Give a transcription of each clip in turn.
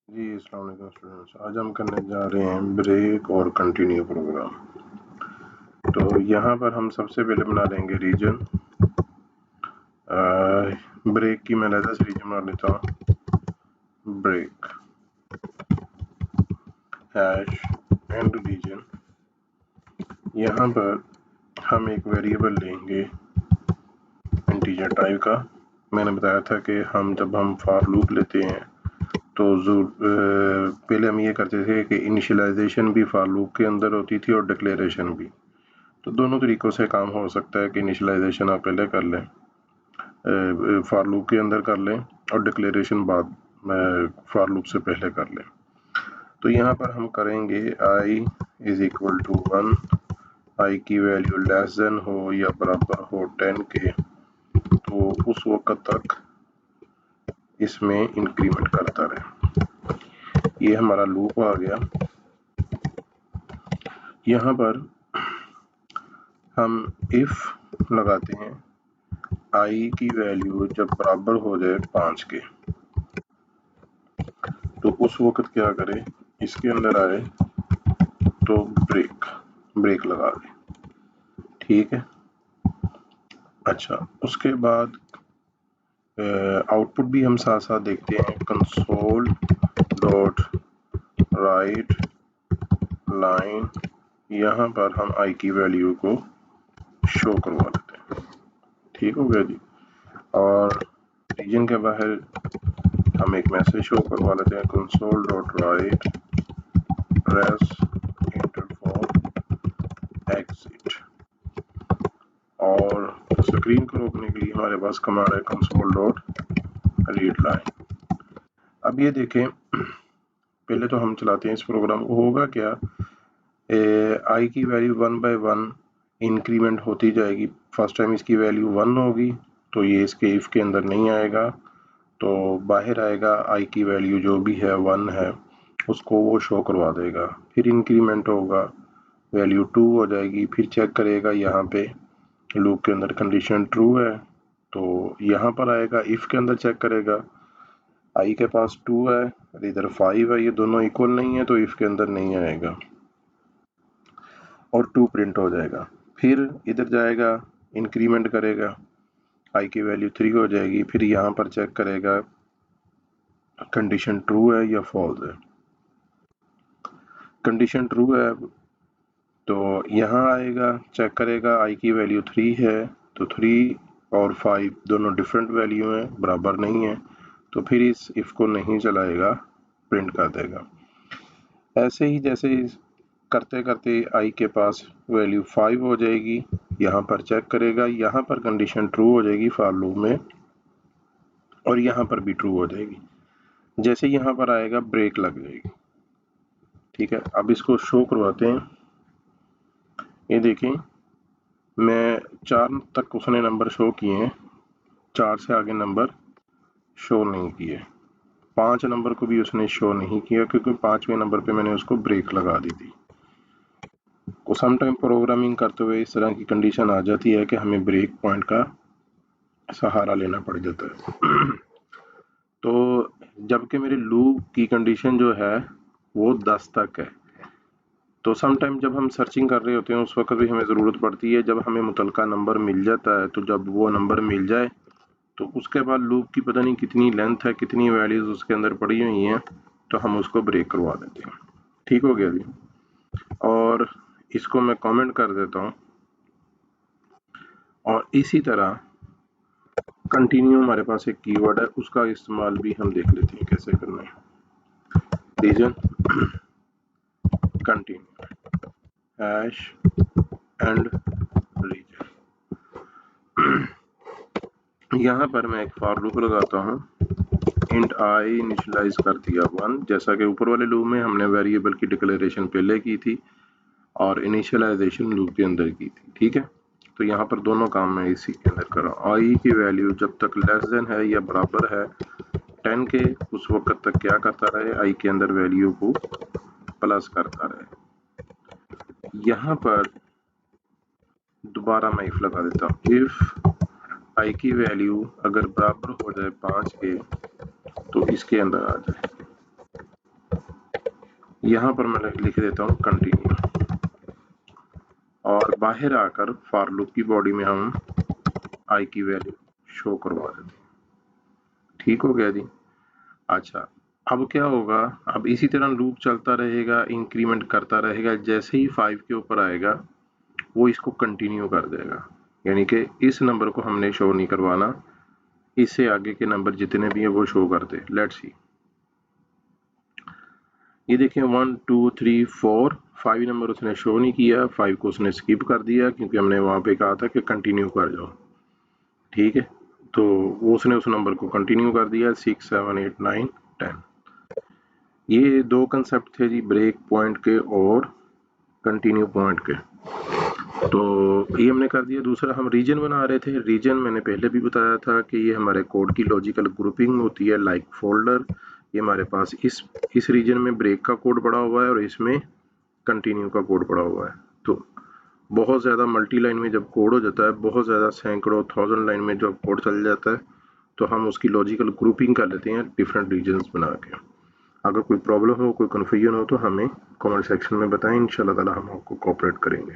जी अस्सलाम वालेकुम स्टूडेंट्स, आज हम करने जा रहे हैं ब्रेक और कंटिन्यू प्रोग्राम। तो यहाँ पर हम सबसे पहले बना लेंगे रीजन। ब्रेक की मैं लेटेस्ट रीजन बना लेता हूँ, ब्रेक हैश एंड रीजन। यहाँ पर हम एक वेरिएबल लेंगे इंटीजर टाइप का। मैंने बताया था कि जब हम फॉर लूप लेते हैं तो पहले हम ये करते थे कि इनिशियलाइजेशन भी फॉर लूप के अंदर होती थी और डिक्लेरेशन भी। तो दोनों तरीक़ों से काम हो सकता है कि इनिशियलाइजेशन आप पहले कर लें, फॉर लूप के अंदर कर लें, और डिक्लेरेशन बाद फॉर लूप से पहले कर लें। तो यहाँ पर हम करेंगे i is equal to 1, i की वैल्यू लेस देन हो या बराबर हो 10 के, तो उस वक्त तक इसमें इंक्रीमेंट करता रहे। ये हमारा लूप आ गया। यहाँ पर हम इफ लगाते हैं i की वैल्यू जब बराबर हो जाए 5 के, तो उस वक्त क्या करें, इसके अंदर आए तो ब्रेक लगा दें। ठीक है। अच्छा, उसके बाद आउटपुट भी हम साथ साथ देखते हैं। कंसोल डॉट राइट लाइन, यहाँ पर हम i की वैल्यू को शो करवा देते हैं। ठीक हो गया जी। और रीजन के बाहर हम एक मैसेज शो करवा लेते हैं, console dot right press enter for exit. और स्क्रीन को रोकने के लिए हमारे पास कमांड है कंसोल डॉट रीड लाइन। अब ये देखें, पहले तो हम चलाते हैं इस प्रोग्राम को। होगा क्या, आई की वैल्यू 1 बाय 1 इंक्रीमेंट होती जाएगी। फर्स्ट टाइम इसकी वैल्यू 1 होगी तो ये इसके इफ के अंदर नहीं आएगा, तो बाहर आएगा आई की वैल्यू जो भी है 1 है उसको वो शो करवा देगा। फिर इंक्रीमेंट होगा, वैल्यू 2 हो जाएगी। फिर चेक करेगा, यहाँ पे लूप के अंदर कंडीशन ट्रू है तो यहाँ पर आएगा, इफ के अंदर चेक करेगा आई के पास 2 है और इधर 5 है, ये दोनों इक्वल नहीं है तो इफ के अंदर नहीं आएगा और 2 प्रिंट हो जाएगा। फिर इधर जाएगा, इंक्रीमेंट करेगा, आई की वैल्यू 3 हो जाएगी। फिर यहाँ पर चेक करेगा कंडीशन ट्रू है या फॉल्स है। कंडीशन ट्रू है तो यहाँ आएगा, चेक करेगा आई की वैल्यू 3 है तो 3 और 5 दोनों डिफरेंट वैल्यू हैं, बराबर नहीं है, तो फिर इस इफ को नहीं चलाएगा, प्रिंट कर देगा। ऐसे ही जैसे करते करते आई के पास वैल्यू 5 हो जाएगी, यहाँ पर चेक करेगा, यहाँ पर कंडीशन ट्रू हो जाएगी फॉर लूप में और यहाँ पर भी ट्रू हो जाएगी। जैसे यहाँ पर आएगा ब्रेक लग जाएगी। ठीक है, अब इसको शो करवाते हैं। ये देखें, मैं 4 तक उसने नंबर शो किए हैं, 4 से आगे नंबर शो नहीं किए। 5 नंबर को भी उसने शो नहीं किया क्योंकि 5वें नंबर पे मैंने उसको ब्रेक लगा दी थी। को समटाइम प्रोग्रामिंग करते हुए इस तरह की कंडीशन आ जाती है कि हमें ब्रेक पॉइंट का सहारा लेना पड़ जाता है। तो जबकि मेरे लूप की कंडीशन जो है वो 10 तक है, तो समटाइम जब हम सर्चिंग कर रहे होते हैं उस वक्त भी हमें ज़रूरत पड़ती है, जब हमें मुतलका नंबर मिल जाता है तो जब वो नंबर मिल जाए तो उसके बाद लूप की पता नहीं कितनी लेंथ है, कितनी वैल्यूज उसके अंदर पड़ी हुई हैं, तो हम उसको ब्रेक करवा देते हैं। ठीक हो गया जी। और इसको मैं कमेंट कर देता हूँ। और इसी तरह कंटिन्यू हमारे पास एक कीवर्ड है, उसका इस्तेमाल भी हम देख लेते हैं कैसे करना है। Region continue hash end region. यहाँ पर मैं एक फॉर लूप लगाता हूँ, इंट आई इनिशियलाइज कर दिया 1, जैसा कि ऊपर वाले लूप में हमने वेरिएबल की डिक्लेरेशन पहले की थी और इनिशियलाइजेशन लूप के अंदर की थी। ठीक है, तो यहाँ पर दोनों काम मैं इसी के अंदर कर रहा हूँ। आई की वैल्यू जब तक लेस देन है या बराबर है 10 के, उस वक्त तक क्या करता रहे, आई के अंदर वैल्यू को प्लस करता रहे। यहाँ पर दोबारा मैं इफ लगा देता हूँ, इफ आई की वैल्यू अगर बराबर हो जाए 5 के तो इसके अंदर आ जाए। यहाँ पर मैं लिख देता हूँ कंटिन्यू, और बाहर आकर फॉर लूप की बॉडी में हम आई की वैल्यू शो करवा देते हैं। ठीक हो गया जी। अच्छा, अब क्या होगा, अब इसी तरह लूप चलता रहेगा, इंक्रीमेंट करता रहेगा। जैसे ही 5 के ऊपर आएगा वो इसको कंटिन्यू कर देगा, यानी कि इस नंबर को हमने शो नहीं करवाना, इससे आगे के नंबर जितने भी है वो शो कर दे। लेट्स सी, ये देखिए 1 2 3 4 5 नंबर उसने शो नहीं किया, 5 को उसने स्किप कर दिया क्योंकि हमने वहां पे कहा था कि कंटिन्यू कर जाओ। ठीक है, तो वो उसने उस नंबर को कंटिन्यू कर दिया 6 7 8 9 10। ये दो कंसेप्ट थे जी, ब्रेक पॉइंट के और कंटिन्यू पॉइंट के। तो ये हमने कर दिया। दूसरा हम रीजन बना रहे थे। रीजन मैंने पहले भी बताया था कि ये हमारे कोड की लॉजिकल ग्रुपिंग होती है, लाइक फोल्डर। ये हमारे पास इस रीजन में ब्रेक का कोड पड़ा हुआ है और इसमें कंटिन्यू का कोड पड़ा हुआ है। तो बहुत ज़्यादा मल्टी लाइन में जब कोड हो जाता है, बहुत ज़्यादा सैकड़ों 1000 लाइन में जब कोड चल जाता है, तो हम उसकी लॉजिकल ग्रुपिंग कर लेते हैं डिफरेंट रीजन्स बना के। अगर कोई प्रॉब्लम हो, कोई कन्फ्यूजन हो तो हमें कमेंट सेक्शन में बताएं, इंशाल्लाह ताला हम आपको कोऑपरेट करेंगे।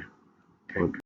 Thank you.